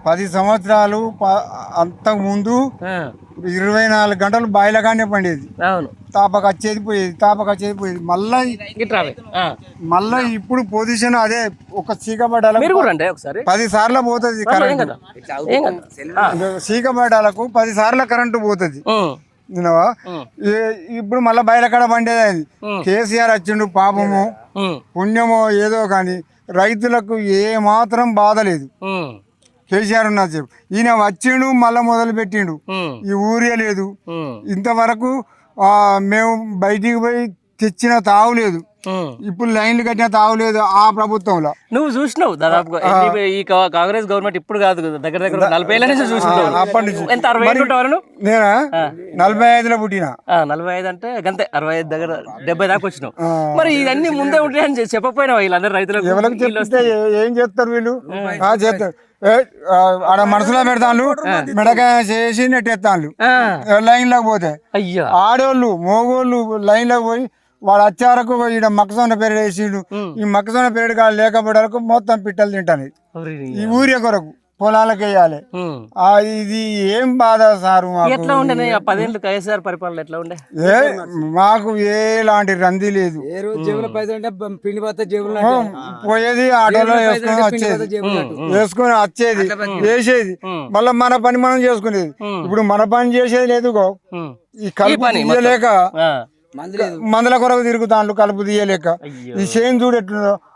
10 సంవత్సరాలు అంతకు ముందు 24 గంటలు బాయిలగానే పండేది. అవును, తాపకు వచ్చేది పోయేది. మళ్ళా ఇప్పుడు పొజిషన్ అదే. ఒక చీకబడ్డాలకు మీరు కూడా అంటే ఒకసారి 10 సార్లు పోతుంది కరెంట్. చీకబడ్డాలకు 10 సార్లు కరెంటు పోతుంది. విన్నావా? ఇప్పుడు మళ్ళీ బయలకాడ పండేది అది. కేసీఆర్ వచ్చిండు పాపము పుణ్యమో ఏదో కానీ రైతులకు ఏ మాత్రం బాధ లేదు. కేసీఆర్ ఉన్నా చెప్పు. ఈయన వచ్చిండు మళ్ళీ మొదలు పెట్టిండు. ఈ ఊరే లేదు ఇంతవరకు. మేము బయటికి పోయి తెచ్చిన తావులేదు. ఇప్పుడు లైన్లు కట్టిన తావులేదు ఆ ప్రభుత్వంలో. నువ్వు చూసినావు దాదాపుగా ఈ కాంగ్రెస్ గవర్నమెంట్ ఇప్పుడు కాదు, దగ్గర దగ్గర 40 ఏళ్ళ నుంచి చూసినావు. అప్పటి నుంచి ఎంత 60 ఉంటావు? నేనా 45లో పుట్టిన. 45 అంటే గంతే 65 దగ్గర 70 దాకా వచ్చినావు. మరి ఇవన్నీ ముందే ఉంటాయని చెప్పకపోయినా వీళ్ళందరూ రైతులకు ఎవరికి చెప్తే ఏం చేస్తారు వీళ్ళు? చేస్తారు ఆడ మనసులో పెడతాను, మెడకాయ చేసి నెట్టేస్తాను లైన్లోకి పోతే. అయ్యా, ఆడోళ్ళు మోగోళ్ళు లైన్లోకి పోయి వాడు వచ్చారకు ఈడ మొక్కజొన్న పెరడు వేసిండు. ఈ మొక్కజొన్న పెరడు కాదు లేకపోవడానికి మొత్తం పిట్టలు తింటాను. ఈ ఊరి కొరకు పొలాలకు వేయాలి. ఇది ఏం బాధ సారు. ఎట్లా ఉండే 10 ఏళ్ళు కేసీఆర్ పరిపాలన ఎట్లా ఉండే? మాకు ఎలాంటి రంది లేదు. పోయేది ఆటోలో వేసుకొని వచ్చేది వేసేది. మళ్ళీ మన పని మనం చేసుకునేది. ఇప్పుడు మన పని చేసేది లేదు. ఈ కలుపు తీయలేక మందుల కొరకు తిరుగుతాండ్రు. కలుపు తీయలేక ఈ చేను చూడు ఎట్లుందో.